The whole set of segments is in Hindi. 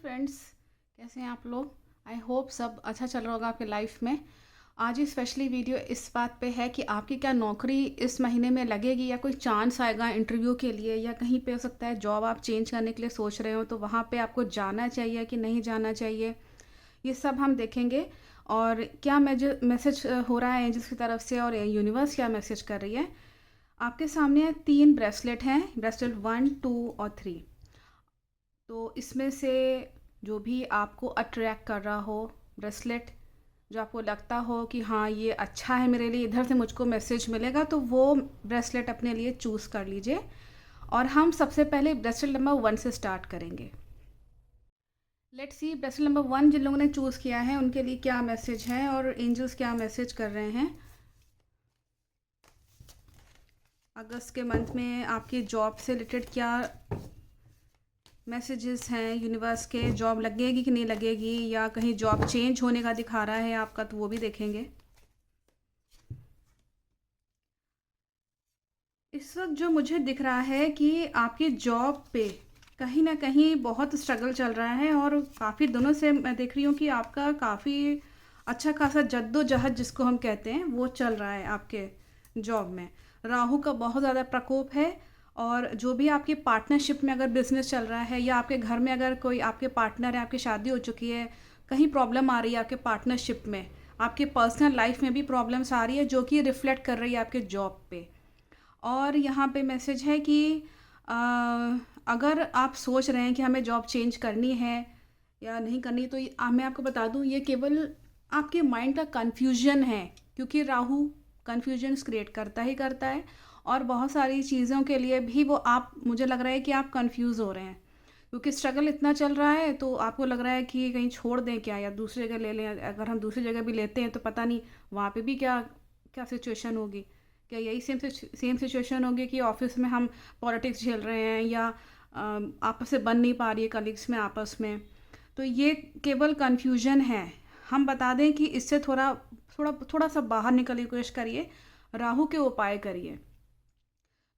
फ्रेंड्स, कैसे हैं आप लोग। आई होप सब अच्छा चल रहा होगा आपके लाइफ में। आज ही स्पेशली वीडियो इस बात पे है कि आपकी क्या नौकरी इस महीने में लगेगी या कोई चांस आएगा इंटरव्यू के लिए, या कहीं पे हो सकता है जॉब आप चेंज करने के लिए सोच रहे हो तो वहाँ पे आपको जाना चाहिए कि नहीं जाना चाहिए। ये सब हम देखेंगे। और क्या मैसेज हो रहा है जिसकी तरफ से, और यूनिवर्स क्या मैसेज कर रही है। आपके सामने 3 ब्रेसलेट हैं, ब्रेसलेट 1, 2 और 3। तो इसमें से जो भी आपको अट्रैक्ट कर रहा हो ब्रेसलेट, जो आपको लगता हो कि हाँ ये अच्छा है मेरे लिए, इधर से मुझको मैसेज मिलेगा, तो वो ब्रेसलेट अपने लिए चूज़ कर लीजिए। और हम सबसे पहले ब्रेसलेट नंबर 1 से स्टार्ट करेंगे। लेट्स सी ब्रेसलेट नंबर 1 जिन लोगों ने चूज़ किया है उनके लिए क्या मैसेज है और एंजल्स क्या मैसेज कर रहे हैं। अगस्त के मंथ में आपकी जॉब से रिलेटेड क्या मैसेजेस हैं यूनिवर्स के, जॉब लगेगी कि नहीं लगेगी, या कहीं जॉब चेंज होने का दिखा रहा है आपका, तो वो भी देखेंगे। इस वक्त जो मुझे दिख रहा है कि आपकी जॉब पे कहीं ना कहीं बहुत स्ट्रगल चल रहा है, और काफ़ी दिनों से मैं देख रही हूँ कि आपका काफ़ी अच्छा खासा जद्दोजहद जिसको हम कहते हैं वो चल रहा है आपके जॉब में। राहु का बहुत ज़्यादा प्रकोप है। और जो भी आपकी पार्टनरशिप में अगर बिजनेस चल रहा है, या आपके घर में अगर कोई आपके पार्टनर है, आपकी शादी हो चुकी है, कहीं प्रॉब्लम आ रही है आपके पार्टनरशिप में, आपके पर्सनल लाइफ में भी प्रॉब्लम्स आ रही है जो कि रिफ्लेक्ट कर रही है आपके जॉब पे। और यहाँ पे मैसेज है कि अ, अगर आप सोच रहे हैं कि हमें जॉब चेंज करनी है या नहीं करनी, तो मैं आपको बता दूँ ये केवल आपके माइंड का कन्फ्यूजन है, क्योंकि राहु कन्फ्यूजन्स क्रिएट करता ही करता है। और बहुत सारी चीज़ों के लिए भी वो आप, मुझे लग रहा है कि आप कंफ्यूज हो रहे हैं, क्योंकि स्ट्रगल इतना चल रहा है, तो आपको लग रहा है कि कहीं छोड़ दें क्या, या दूसरी जगह ले लें। अगर हम दूसरी जगह भी लेते हैं तो पता नहीं वहाँ पे भी क्या क्या सिचुएशन होगी। क्या यही सेम सिचुएशन होगी कि ऑफिस में हम पॉलिटिक्स झेल रहे हैं, या आपस से बन नहीं पा रही है कलीग्स में आपस में। तो ये केवल कन्फ्यूजन है। हम बता दें कि इससे थोड़ा थोड़ा थोड़ा सा बाहर निकलने की कोशिश करिए, राहु के उपाय करिए।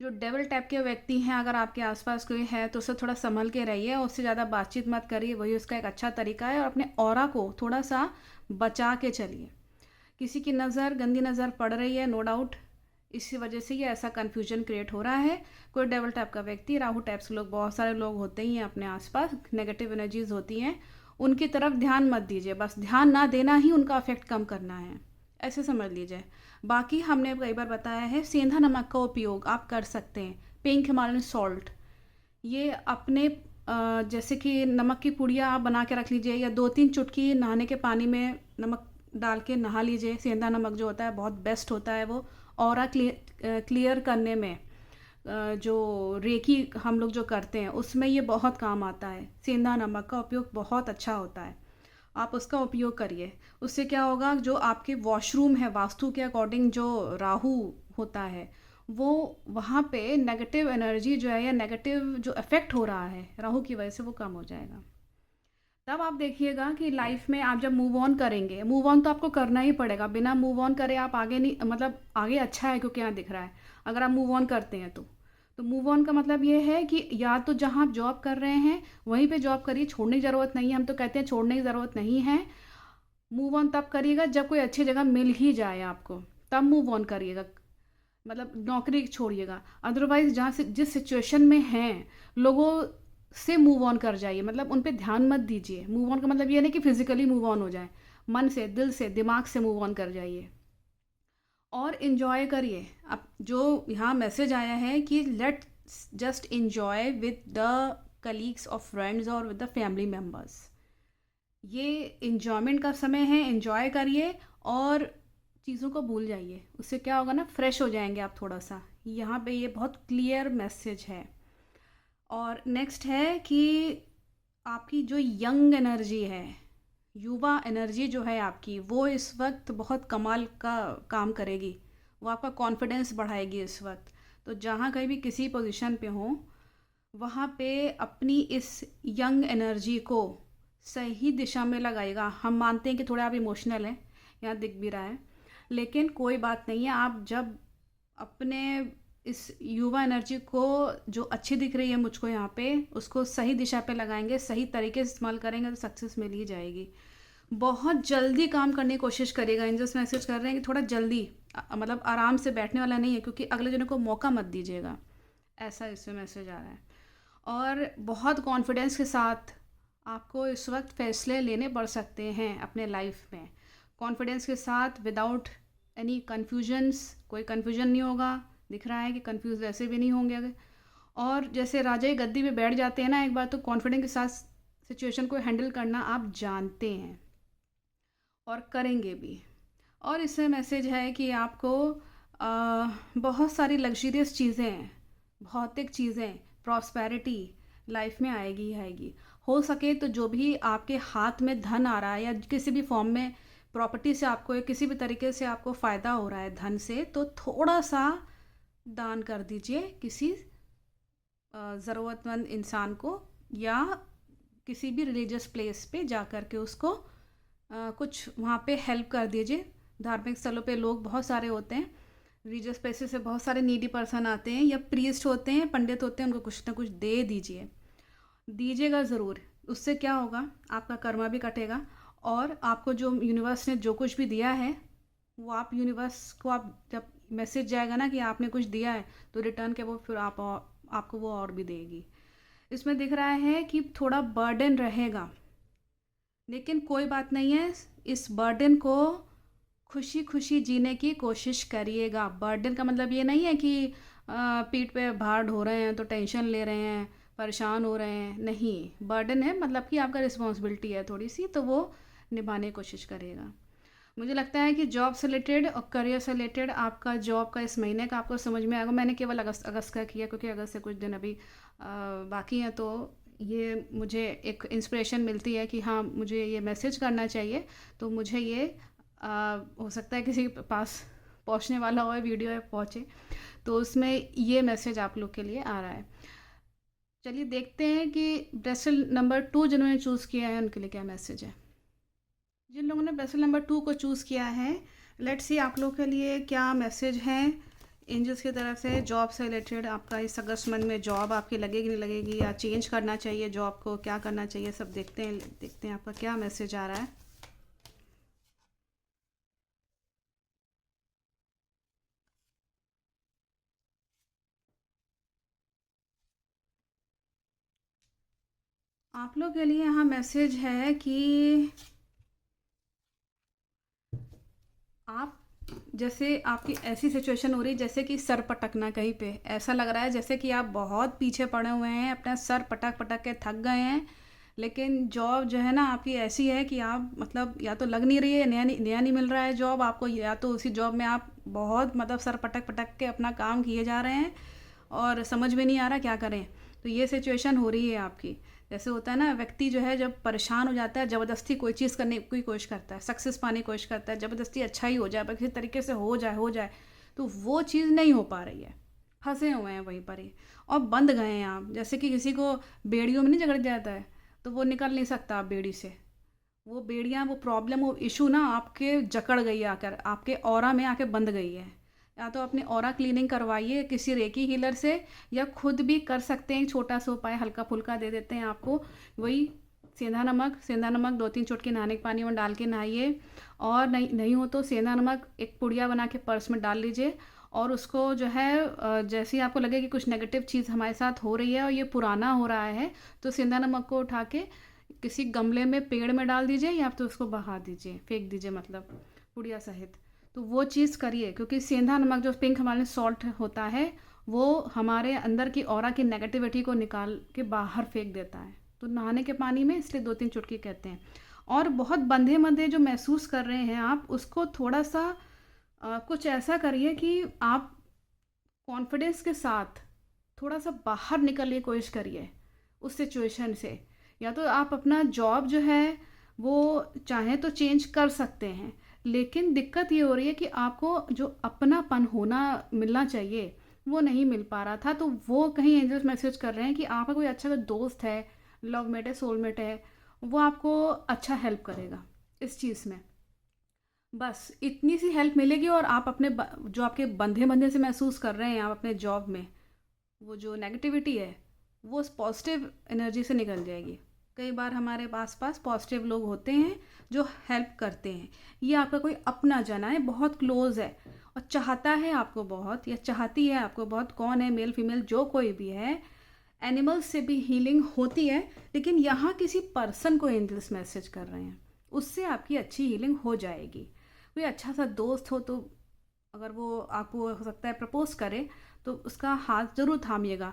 जो डेविल टाइप के व्यक्ति हैं अगर आपके आसपास कोई है तो उससे थोड़ा संभल के रहिए, और उससे ज़्यादा बातचीत मत करिए, वही उसका एक अच्छा तरीका है। और अपने ऑरा को थोड़ा सा बचा के चलिए। किसी की नज़र, गंदी नज़र पड़ रही है नो डाउट, इसी वजह से ये ऐसा कन्फ्यूजन क्रिएट हो रहा है। कोई डेविल टाइप का व्यक्ति, राहु टाइप्स के लोग, बहुत सारे लोग होते ही हैं अपने आसपास, नेगेटिव एनर्जीज होती हैं, उनकी तरफ ध्यान मत दीजिए। बस ध्यान ना देना ही उनका अफेक्ट कम करना है, ऐसे समझ लीजिए। बाकी हमने कई बार बताया है, सेंधा नमक का उपयोग आप कर सकते हैं, पिंक हिमालयन सॉल्ट। ये अपने जैसे कि नमक की पुड़िया आप बना के रख लीजिए, या 2-3 चुटकी नहाने के पानी में नमक डाल के नहा लीजिए। सेंधा नमक जो होता है बहुत बेस्ट होता है वो, ऑरा क्लियर करने में। जो रेकी हम लोग जो करते हैं उसमें ये बहुत काम आता है। सेंधा नमक का उपयोग बहुत अच्छा होता है, आप उसका उपयोग करिए। उससे क्या होगा, जो आपके वॉशरूम है वास्तु के अकॉर्डिंग जो राहु होता है, वो वहाँ पे नेगेटिव एनर्जी जो है, या नेगेटिव जो इफेक्ट हो रहा है राहु की वजह से, वो कम हो जाएगा। तब आप देखिएगा कि लाइफ में आप जब मूव ऑन करेंगे, मूव ऑन तो आपको करना ही पड़ेगा, बिना मूव ऑन करे आप आगे नहीं, मतलब आगे अच्छा है क्योंकि यहाँ दिख रहा है। अगर आप मूव ऑन करते हैं तो मूव ऑन का मतलब ये है कि या तो जहाँ आप जॉब कर रहे हैं वहीं पे जॉब करिए, छोड़ने की ज़रूरत नहीं है। हम तो कहते हैं छोड़ने की ज़रूरत नहीं है। मूव ऑन तब करिएगा जब कोई अच्छी जगह मिल ही जाए आपको, तब मूव ऑन करिएगा। मतलब नौकरी छोड़िएगा, अदरवाइज जहाँ से जिस सिचुएशन में हैं लोगों से मूव ऑन कर जाइए, मतलब उन पे ध्यान मत दीजिए। मूव ऑन का मतलब ये नहीं कि फिजिकली मूव ऑन हो जाए, मन से, दिल से, दिमाग से मूव ऑन कर जाइए और इन्जॉय करिए। अब जो यहाँ मैसेज आया है कि let just enjoy with the colleagues of friends और विद द फैमिली मेम्बर्स। ये इन्जॉयमेंट का समय है, इन्जॉय करिए और चीज़ों को भूल जाइए। उससे क्या होगा ना, फ्रेश हो जाएंगे आप थोड़ा सा। यहाँ पे ये बहुत क्लियर मैसेज है। और नेक्स्ट है कि आपकी जो यंग एनर्जी है, युवा एनर्जी जो है आपकी, वो इस वक्त बहुत कमाल का काम करेगी। वो आपका कॉन्फिडेंस बढ़ाएगी इस वक्त। तो जहाँ कहीं भी किसी पोजीशन पे हो, वहाँ पे अपनी इस यंग एनर्जी को सही दिशा में लगाएगा। हम मानते हैं कि थोड़ा आप इमोशनल हैं, यहाँ दिख भी रहा है, लेकिन कोई बात नहीं है। आप जब अपने इस युवा एनर्जी को जो अच्छी दिख रही है मुझको यहाँ पे, उसको सही दिशा पे लगाएंगे, सही तरीके से इस्तेमाल करेंगे तो सक्सेस मिल ही जाएगी। बहुत जल्दी काम करने की कोशिश करिएगा। एंजल्स मैसेज कर रहे हैं कि थोड़ा जल्दी, मतलब आराम से बैठने वाला नहीं है, क्योंकि अगले जने को मौका मत दीजिएगा, ऐसा इसमें मैसेज आ रहा है। और बहुत कॉन्फिडेंस के साथ आपको इस वक्त फ़ैसले लेने पड़ सकते हैं अपने लाइफ में। कॉन्फिडेंस के साथ, विदाउट एनी कन्फ्यूजन्स, कोई कन्फ्यूजन नहीं होगा। दिख रहा है कि कन्फ्यूज़ वैसे भी नहीं होंगे अगर। और जैसे राजा की गद्दी पे बैठ जाते हैं ना एक बार, तो कॉन्फिडेंस के साथ सिचुएशन को हैंडल करना आप जानते हैं और करेंगे भी। और इसमें मैसेज है कि आपको बहुत सारी लग्जरियस चीज़ें, भौतिक चीज़ें, प्रॉस्पेरिटी लाइफ में आएगी ही आएगी। हो सके तो जो भी आपके हाथ में धन आ रहा है या किसी भी फॉर्म में प्रॉपर्टी से आपको या किसी भी तरीके से आपको फ़ायदा हो रहा है धन से, तो थोड़ा सा दान कर दीजिए किसी ज़रूरतमंद इंसान को, या किसी भी रिलीजियस प्लेस पे जा कर के उसको कुछ वहाँ पे हेल्प कर दीजिए। धार्मिक स्थलों पे लोग बहुत सारे होते हैं, रिलीजियस प्लेसेस से बहुत सारे नीडी पर्सन आते हैं, या प्रीस्ट होते हैं, पंडित होते हैं, उनको कुछ ना कुछ दे दीजिए, दीजिएगा ज़रूर। उससे क्या होगा, आपका कर्मा भी कटेगा, और आपको जो यूनिवर्स ने जो कुछ भी दिया है वो आप यूनिवर्स को, आप जब मैसेज जाएगा ना कि आपने कुछ दिया है, तो रिटर्न के वो फिर आपको वो और भी देगी। इसमें दिख रहा है कि थोड़ा बर्डन रहेगा, लेकिन कोई बात नहीं है। इस बर्डन को खुशी खुशी जीने की कोशिश करिएगा। बर्डन का मतलब ये नहीं है कि पीठ पे भार ढो रहे हैं तो टेंशन ले रहे हैं, परेशान हो रहे हैं, नहीं। बर्डन है मतलब कि आपका रिस्पॉन्सिबिलिटी है थोड़ी सी, तो वो निभाने की कोशिश करिएगा। मुझे लगता है कि जॉब से रिलेटेड और करियर से रिलेटेड आपका जॉब का इस महीने का आपको समझ में आएगा। मैंने केवल अगस्त अगस्त का किया, क्योंकि अगस्त से कुछ दिन अभी बाकी हैं, तो ये मुझे एक इंस्पिरेशन मिलती है कि हाँ, मुझे ये मैसेज करना चाहिए। तो मुझे ये हो सकता है किसी के पास पहुंचने वाला हो, वीडियो पहुंचे, तो उसमें ये मैसेज आप लोग के लिए आ रहा है। चलिए देखते हैं कि ब्रेसल नंबर 2 जिन्होंने चूज़ किया है उनके लिए क्या मैसेज है। जिन लोगों ने ब्रेसल नंबर 2 को चूज़ किया है, लेट्स सी आप लोग के लिए क्या मैसेज है एंजल्स की तरफ से जॉब से रिलेटेड। आपका इस अगस्त मंथ में जॉब आपकी लगेगी नहीं लगेगी, या चेंज करना चाहिए जॉब को, क्या करना चाहिए, सब देखते हैं आपका क्या मैसेज आ रहा है। आप लोग के लिए यहाँ मैसेज है कि आप, जैसे आपकी ऐसी सिचुएशन हो रही है जैसे कि सर पटकना कहीं पे, ऐसा लग रहा है जैसे कि आप बहुत पीछे पड़े हुए हैं, अपना सर पटक पटक के थक गए हैं। लेकिन जॉब जो है ना आपकी ऐसी है कि आप, मतलब या तो लग नहीं रही है, नया नहीं मिल रहा है जॉब आपको, या तो उसी जॉब में आप बहुत, मतलब सर पटक पटक के अपना काम किए जा रहे हैं और समझ में नहीं आ रहा क्या करें। तो ये सिचुएशन हो रही है आपकी। जैसे होता है ना, व्यक्ति जो है जब परेशान हो जाता है, ज़बरदस्ती कोई चीज़ करने की कोशिश करता है, सक्सेस पाने की कोशिश करता है, ज़बरदस्ती अच्छा ही हो जाए पर किसी तरीके से हो जाए, तो वो चीज़ नहीं हो पा रही है, फंसे हुए हैं वहीं पर ही और बंद गए हैं आप। जैसे कि किसी को बेड़ियों में नहीं जकड़ जाता है, तो वो निकल नहीं सकता आप बेड़ी से। वो बेड़ियाँ, वो प्रॉब्लम, वो इशू ना आपके जकड़ गई है, आकर आपके ऑरा में आके बंद गई है। या तो अपने ऑरा क्लीनिंग करवाइए किसी रेकी हीलर से, या खुद भी कर सकते हैं। छोटा सा उपाय हल्का फुल्का दे देते हैं आपको, वही सेंधा नमक 2-3 चुटकी नहाने के पानी में डाल के नहाइए। और नहीं हो तो सेंधा नमक एक पुड़िया बना के पर्स में डाल लीजिए, और उसको जो है जैसे ही आपको लगे कि कुछ नेगेटिव चीज़ हमारे साथ हो रही है और ये पुराना हो रहा है, तो सेंधा नमक को उठा के किसी गमले में, पेड़ में डाल दीजिए, या तो उसको बहा दीजिए, फेंक दीजिए, मतलब पुड़िया सहित। तो वो चीज़ करिए, क्योंकि सेंधा नमक जो पिंक हमारे सॉल्ट होता है, वो हमारे अंदर की ऑरा की नेगेटिविटी को निकाल के बाहर फेंक देता है। तो नहाने के पानी में इसलिए 2-3 चुटकी कहते हैं। और बहुत बंधे बंधे जो महसूस कर रहे हैं आप, उसको थोड़ा सा कुछ ऐसा करिए कि आप कॉन्फिडेंस के साथ थोड़ा सा बाहर निकलने की कोशिश करिए उस सिचुएशन से। या तो आप अपना जॉब जो है वो चाहें तो चेंज कर सकते हैं, लेकिन दिक्कत ये हो रही है कि आपको जो अपनापन होना मिलना चाहिए वो नहीं मिल पा रहा था। तो वो कहीं एंजल्स मैसेज कर रहे हैं कि आपका कोई अच्छा दोस्त है, लव मेट है, सोलमेट है, वो आपको अच्छा हेल्प करेगा इस चीज़ में। बस इतनी सी हेल्प मिलेगी और आप अपने जो आपके बंधे बंधे से महसूस कर रहे हैं आप अपने जॉब में, वो जो नेगेटिविटी है वो उस पॉजिटिव एनर्जी से निकल जाएगी। कई बार हमारे पास पास पॉजिटिव लोग होते हैं जो हेल्प करते हैं। ये आपका कोई अपना जना है, बहुत क्लोज है और चाहता है आपको बहुत, या चाहती है आपको बहुत, कौन है, मेल फीमेल जो कोई भी है। एनिमल्स से भी हीलिंग होती है, लेकिन यहाँ किसी पर्सन को एंजल्स मैसेज कर रहे हैं, उससे आपकी अच्छी हीलिंग हो जाएगी। कोई अच्छा सा दोस्त हो तो अगर वो आपको हो सकता है प्रपोज करे तो उसका हाथ ज़रूर थामिएगा।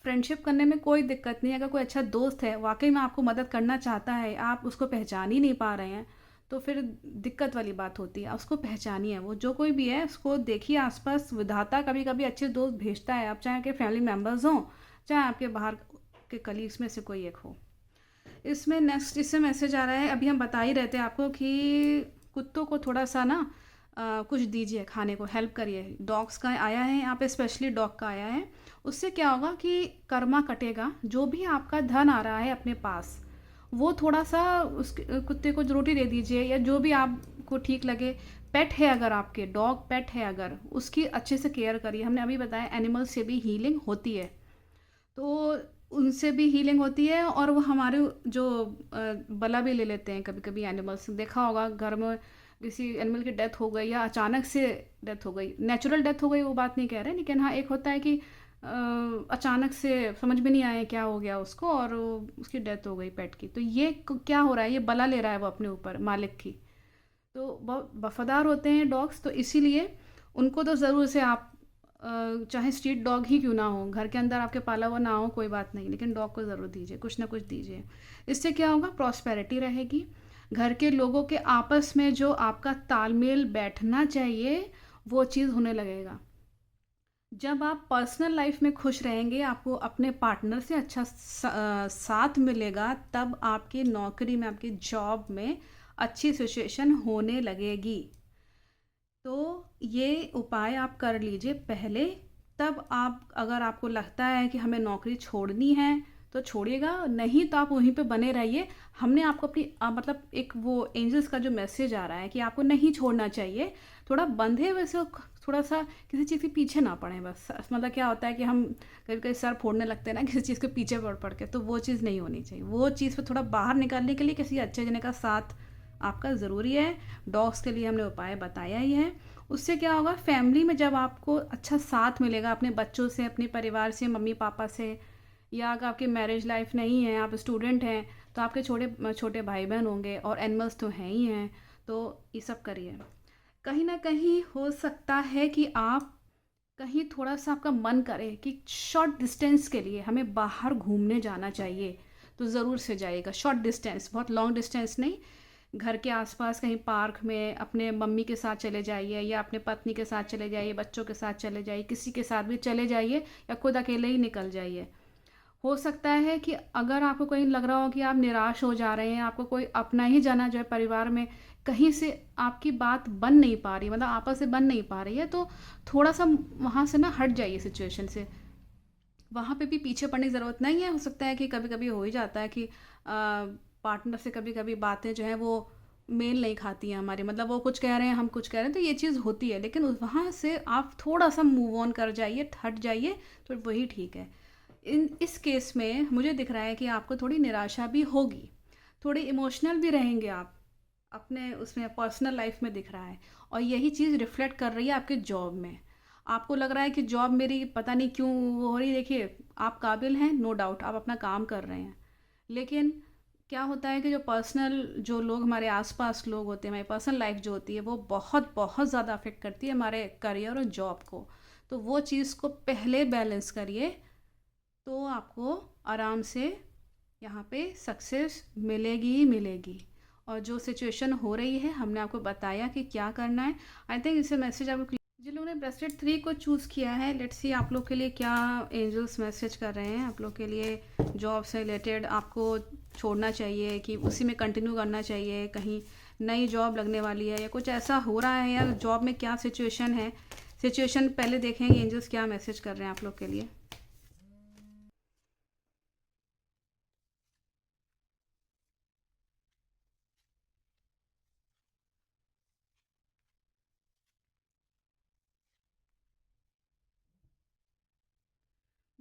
फ्रेंडशिप करने में कोई दिक्कत नहीं है, अगर कोई अच्छा दोस्त है वाकई में आपको मदद करना चाहता है, आप उसको पहचान ही नहीं पा रहे हैं, तो फिर दिक्कत वाली बात होती है। उसको पहचानिए, वो जो कोई भी है उसको देखिए आसपास। विधाता कभी कभी अच्छे दोस्त भेजता है, आप चाहे आपके फैमिली मेम्बर्स हों, चाहे आपके बाहर के कलीग्स में से कोई एक हो। इसमें नेक्स्ट इससे मैसेज आ रहा है, अभी हम बता ही रहे थे आपको कि कुत्तों को थोड़ा सा ना कुछ दीजिए खाने को, हेल्प करिए। डॉग्स का आया है यहाँ पे, स्पेशली डॉग का आया है। उससे क्या होगा कि कर्मा कटेगा, जो भी आपका धन आ रहा है अपने पास वो थोड़ा सा उस कुत्ते को रोटी दे दीजिए, या जो भी आपको ठीक लगे। पेट है अगर आपके, डॉग पेट है अगर, उसकी अच्छे से केयर करिए। हमने अभी बताया एनिमल से भी हीलिंग होती है, तो उनसे भी हीलिंग होती है। और वो हमारे जो बला भी ले लेते हैं कभी कभी एनिमल्स। देखा होगा घर में किसी एनिमल की डेथ हो गई या अचानक से डेथ हो गई, नेचुरल डेथ हो गई वो बात नहीं कह रहे, लेकिन हाँ एक होता है कि अचानक से समझ में नहीं आया क्या हो गया उसको और उसकी डेथ हो गई पेट की। तो ये क्या हो रहा है, ये बला ले रहा है वो अपने ऊपर मालिक की। तो बहुत वफादार होते हैं डॉग्स, तो इसीलिए उनको तो ज़रूर से आप चाहे स्ट्रीट डॉग ही क्यों ना हो, घर के अंदर आपके पाला हुआ ना हो कोई बात नहीं, लेकिन डॉग को ज़रूर दीजिए, कुछ ना कुछ दीजिए। इससे क्या होगा, प्रॉस्पेरिटी रहेगी। घर के लोगों के आपस में जो आपका तालमेल बैठना चाहिए वो चीज़ होने लगेगा। जब आप पर्सनल लाइफ में खुश रहेंगे, आपको अपने पार्टनर से अच्छा साथ मिलेगा, तब आपकी नौकरी में, आपकी जॉब में अच्छी सिचुएशन होने लगेगी। तो ये उपाय आप कर लीजिए पहले, तब आप, अगर आपको लगता है कि हमें नौकरी छोड़नी है तो छोड़िएगा, नहीं तो आप वहीं पे बने रहिए। हमने आपको अपनी मतलब एक वो एंजल्स का जो मैसेज आ रहा है कि आपको नहीं छोड़ना चाहिए। थोड़ा बंधे हुए से थोड़ा सा किसी चीज़ के पीछे ना पड़े बस। मतलब क्या होता है कि हम कभी कभी सर फोड़ने लगते हैं ना किसी चीज़ के पीछे पड़ पड़ के, तो वो चीज़ नहीं होनी चाहिए। वो चीज़ पे थोड़ा बाहर निकालने के लिए किसी अच्छे जने का साथ आपका ज़रूरी है। डॉग्स के लिए हमने उपाय बताया ही है। उससे क्या होगा, फैमिली में जब आपको अच्छा साथ मिलेगा अपने बच्चों से, अपने परिवार से, मम्मी पापा से, या अगर आपकी मैरिज लाइफ नहीं है, आप स्टूडेंट हैं, तो आपके छोटे छोटे भाई बहन होंगे, और एनिमल्स तो हैं ही हैं। तो ये सब करिए। कहीं ना कहीं हो सकता है कि आप कहीं थोड़ा सा आपका मन करे कि शॉर्ट डिस्टेंस के लिए हमें बाहर घूमने जाना चाहिए, तो ज़रूर से जाइएगा। शॉर्ट डिस्टेंस, बहुत लॉन्ग डिस्टेंस नहीं। घर के आसपास कहीं पार्क में अपने मम्मी के साथ चले जाइए, या अपने पत्नी के साथ चले जाइए, बच्चों के साथ चले जाइए, किसी के साथ भी चले जाइए, या खुद अकेले ही निकल जाइए। हो सकता है कि अगर आपको कहीं लग रहा हो कि आप निराश हो जा रहे हैं, आपको कोई अपना ही जना जो है परिवार में कहीं से आपकी बात बन नहीं पा रही, मतलब आपस से बन नहीं पा रही है, तो थोड़ा सा वहाँ से ना हट जाइए सिचुएशन से। वहाँ पे भी पीछे पड़ने की ज़रूरत नहीं है। हो सकता है कि कभी कभी हो ही जाता है कि पार्टनर से कभी कभी बातें जो हैं वो मेल नहीं खाती हैं हमारी, मतलब वो कुछ कह रहे हैं हम कुछ कह रहे हैं, तो ये चीज़ होती है। लेकिन वहाँ से आप थोड़ा सा मूव ऑन कर जाइए, हट जाइए, तो वही ठीक है। इस केस में मुझे दिख रहा है कि आपको थोड़ी निराशा भी होगी, थोड़ी इमोशनल भी रहेंगे आप अपने उसमें पर्सनल लाइफ में, दिख रहा है। और यही चीज़ रिफ्लेक्ट कर रही है आपके जॉब में। आपको लग रहा है कि जॉब मेरी पता नहीं क्यों वो हो रही। देखिए, आप काबिल हैं, नो डाउट, आप अपना काम कर रहे हैं, लेकिन क्या होता है कि जो पर्सनल, जो लोग हमारे आसपास लोग होते हैं, हमारी पर्सनल लाइफ जो होती है वो बहुत बहुत ज़्यादा अफेक्ट करती है हमारे करियर और जॉब को। तो वो चीज़ को पहले बैलेंस करिए, तो आपको आराम से यहाँ पे सक्सेस मिलेगी ही मिलेगी। और जो सिचुएशन हो रही है हमने आपको बताया कि क्या करना है। आई थिंक इसे मैसेज आपको जिन लोगों ने ब्रेसलेट 3 को चूज़ किया है, लेट्स सी आप लोग के लिए क्या एंजल्स मैसेज कर रहे हैं। आप लोग के लिए जॉब से रिलेटेड आपको छोड़ना चाहिए कि उसी में कंटिन्यू करना चाहिए, कहीं नई जॉब लगने वाली है, या कुछ ऐसा हो रहा है, या जॉब में क्या सिचुएशन है। सिचुएशन पहले देखेंगे एंजल्स क्या मैसेज कर रहे हैं आप लोग के लिए।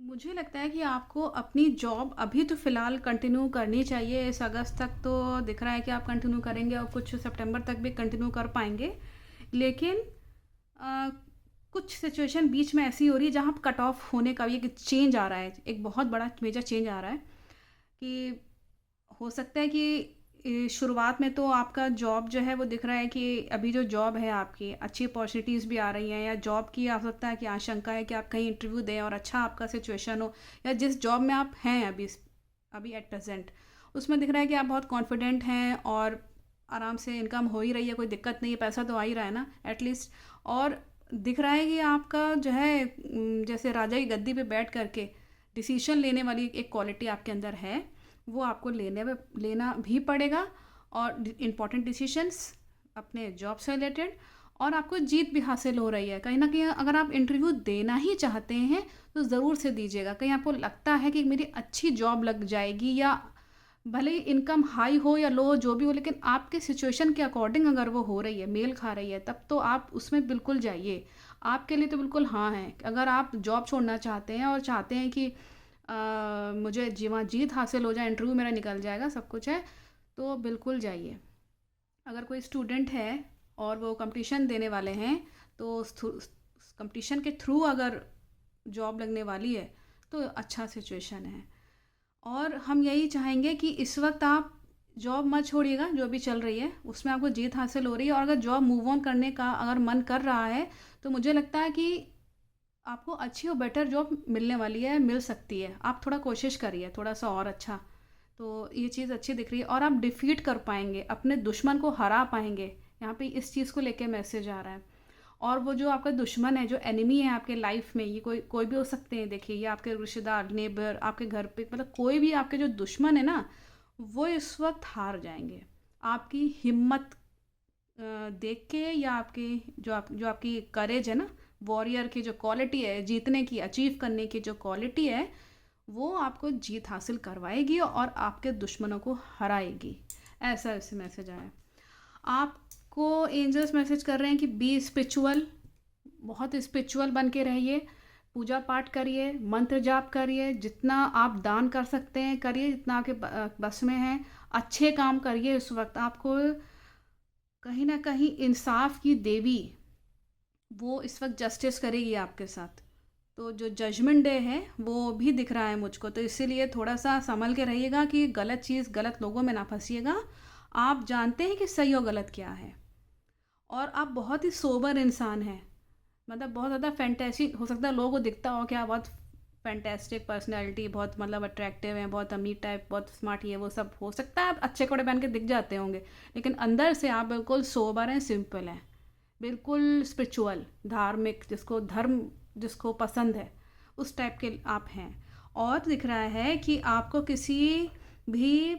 मुझे लगता है कि आपको अपनी जॉब अभी तो फ़िलहाल कंटिन्यू करनी चाहिए। इस अगस्त तक तो दिख रहा है कि आप कंटिन्यू करेंगे और कुछ सितंबर तक भी कंटिन्यू कर पाएँगे। लेकिन अ, कुछ सिचुएशन बीच में ऐसी हो रही है जहाँ कट ऑफ होने का भी एक चेंज आ रहा है। एक बहुत बड़ा मेजर चेंज आ रहा है कि हो सकता है कि शुरुआत में तो आपका जॉब जो है वो दिख रहा है कि अभी जो जॉब है आपकी अच्छी अपॉर्चुनिटीज़ भी आ रही हैं, या जॉब की आ सकता है कि आशंका है कि आप कहीं इंटरव्यू दें और अच्छा आपका सिचुएशन हो, या जिस जॉब में आप हैं अभी अभी एट प्रेजेंट उसमें दिख रहा है कि आप बहुत कॉन्फिडेंट हैं और आराम से इनकम हो ही रही है, कोई दिक्कत नहीं है, पैसा तो आ ही रहा है ना एटलीस्ट। और दिख रहा है कि आपका जो है जैसे राजा की गद्दी पे बैठ करके डिसीजन लेने वाली एक क्वालिटी आपके अंदर है, वो आपको लेना भी पड़ेगा। और इम्पॉर्टेंट डिसीशंस अपने जॉब से रिलेटेड, और आपको जीत भी हासिल हो रही है कहीं ना कहीं। अगर आप इंटरव्यू देना ही चाहते हैं तो ज़रूर से दीजिएगा। कहीं आपको लगता है कि मेरी अच्छी जॉब लग जाएगी, या भले ही इनकम हाई हो या लो हो जो भी हो, लेकिन आपके सिचुएशन के अकॉर्डिंग अगर वो हो रही है, मेल खा रही है, तब तो आप उसमें बिल्कुल जाइए। आपके लिए तो बिल्कुल हाँ है। अगर आप जॉब छोड़ना चाहते हैं और चाहते हैं कि मुझे वहाँ जीत हासिल हो जाए, इंटरव्यू मेरा निकल जाएगा, सब कुछ है, तो बिल्कुल जाइए। अगर कोई स्टूडेंट है और वो कंपटीशन देने वाले हैं, तो उस कंपटीशन के थ्रू अगर जॉब लगने वाली है तो अच्छा सिचुएशन है। और हम यही चाहेंगे कि इस वक्त आप जॉब मत छोड़िएगा, जो भी चल रही है उसमें आपको जीत हासिल हो रही है, और अगर जॉब मूव ऑन करने का अगर मन कर रहा है तो मुझे लगता है कि आपको अच्छी और बेटर जॉब मिलने वाली है, मिल सकती है। आप थोड़ा कोशिश करिए, थोड़ा सा और अच्छा। तो ये चीज़ अच्छी दिख रही है, और आप डिफीट कर पाएंगे, अपने दुश्मन को हरा पाएंगे। यहाँ पे इस चीज़ को लेके मैसेज आ रहा है। और वो जो आपका दुश्मन है, जो एनिमी है आपके लाइफ में, ये कोई कोई भी हो सकते हैं। देखिए, ये आपके रिश्तेदार, नेबर, आपके घर पे, मतलब कोई भी आपके जो दुश्मन है ना, वो इस वक्त हार जाएंगे। आपकी हिम्मत देख के, या आपकी जो आपकी करेज है ना, वॉरियर की जो क्वालिटी है, जीतने की, अचीव करने की जो क्वालिटी है, वो आपको जीत हासिल करवाएगी और आपके दुश्मनों को हराएगी। ऐसा इससे मैसेज आया। आपको एंजल्स मैसेज कर रहे हैं कि बी स्पिरिचुअल, बहुत स्पिरिचुअल बन के रहिए। पूजा पाठ करिए, मंत्र जाप करिए, जितना आप दान कर सकते हैं करिए, जितना आपके बस में है। अच्छे काम करिए। इस वक्त आपको कहीं ना कहीं इंसाफ की देवी, वो इस वक्त जस्टिस करेगी आपके साथ। तो जो जजमेंट डे है वो भी दिख रहा है मुझको, तो इसीलिए थोड़ा सा संभल के रहिएगा कि गलत चीज़, गलत लोगों में ना फंसिएगा। आप जानते हैं कि सही और गलत क्या है, और आप बहुत ही सोबर इंसान हैं। मतलब बहुत ज़्यादा फैंटेसी हो सकता है, लोगों को दिखता हो क्या बहुत फैंटेस्टिक पर्सनैलिटी, बहुत मतलब अट्रैक्टिव है, बहुत अमीर टाइप, बहुत स्मार्ट, ये वो सब हो सकता है। आप अच्छे कपड़े पहन के दिख जाते होंगे, लेकिन अंदर से आप बिल्कुल सोबर हैं, सिंपल हैं, बिल्कुल स्पिरिचुअल, धार्मिक, जिसको धर्म जिसको पसंद है उस टाइप के आप हैं। और दिख रहा है कि आपको किसी भी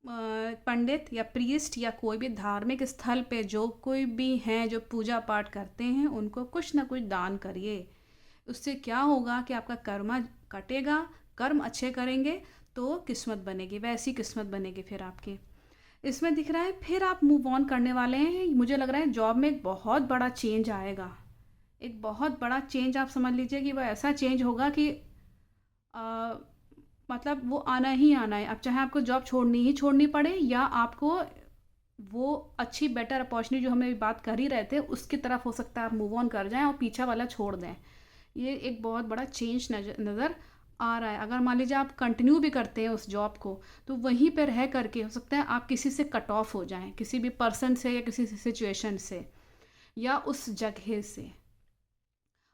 पंडित या प्रीस्ट या कोई भी धार्मिक स्थल पे जो कोई भी हैं जो पूजा पाठ करते हैं, उनको कुछ ना कुछ दान करिए। उससे क्या होगा कि आपका कर्म कटेगा। कर्म अच्छे करेंगे तो किस्मत बनेगी, वैसी किस्मत बनेगी फिर आपकी। इसमें दिख रहा है फिर आप मूव ऑन करने वाले हैं। मुझे लग रहा है जॉब में एक बहुत बड़ा चेंज आएगा। एक बहुत बड़ा चेंज, आप समझ लीजिए कि वो ऐसा चेंज होगा कि आ, मतलब वो आना ही आना है। अब चाहे आपको जॉब छोड़नी ही छोड़नी पड़े, या आपको वो अच्छी बेटर अपॉर्चुनिटी जो हमें अभी बात कर ही रहे थे उसकी तरफ हो सकता है आप मूव ऑन कर जाएं और पीछा वाला छोड़ दें। ये एक बहुत बड़ा चेंज नज़र आ रहा है। अगर मान लीजिए आप कंटिन्यू भी करते हैं उस जॉब को, तो वहीं पर रह करके हो सकता है आप किसी से कट ऑफ हो जाएं, किसी भी पर्सन से या किसी सिचुएशन से या उस जगह से।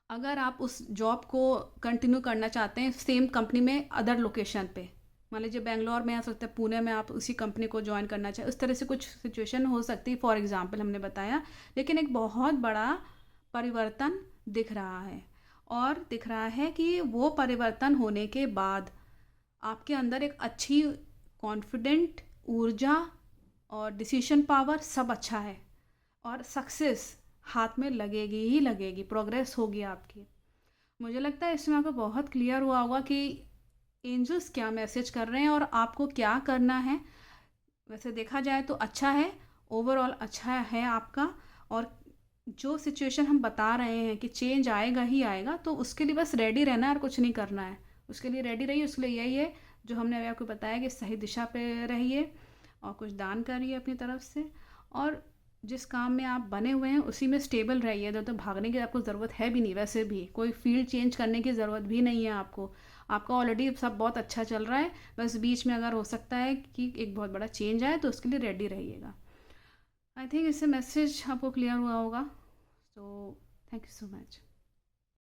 अगर आप उस जॉब को कंटिन्यू करना चाहते हैं सेम कंपनी में अदर लोकेशन पे, मान लीजिए बेंगलोर में आ सकते हैं, पुणे में आप उसी कंपनी को ज्वाइन करना चाहें, उस तरह से कुछ सिचुएशन हो सकती है, फॉर एग्जांपल हमने बताया। लेकिन एक बहुत बड़ा परिवर्तन दिख रहा है, और दिख रहा है कि वो परिवर्तन होने के बाद आपके अंदर एक अच्छी कॉन्फिडेंट ऊर्जा और डिसीजन पावर सब अच्छा है, और सक्सेस हाथ में लगेगी ही लगेगी, प्रोग्रेस होगी आपकी। मुझे लगता है इसमें आपको बहुत क्लियर हुआ होगा कि एंजल्स क्या मैसेज कर रहे हैं और आपको क्या करना है। वैसे देखा जाए तो अच्छा है, ओवरऑल अच्छा है आपका। और जो सिचुएशन हम बता रहे हैं कि चेंज आएगा ही आएगा, तो उसके लिए बस रेडी रहना है और कुछ नहीं करना है। उसके लिए रेडी रहिए, उसके लिए यही है जो हमने अभी आपको बताया कि सही दिशा पे रहिए और कुछ दान करिए अपनी तरफ से। और जिस काम में आप बने हुए हैं उसी में स्टेबल रहिए, इधर तो भागने की आपको ज़रूरत है भी नहीं, वैसे भी कोई फील्ड चेंज करने की ज़रूरत भी नहीं है आपको। आपका ऑलरेडी सब बहुत अच्छा चल रहा है, बस बीच में अगर हो सकता है कि एक बहुत बड़ा चेंज आए तो उसके लिए रेडी रहिएगा। आई थिंक इससे मैसेज आपको क्लियर हुआ होगा। So thank you so much.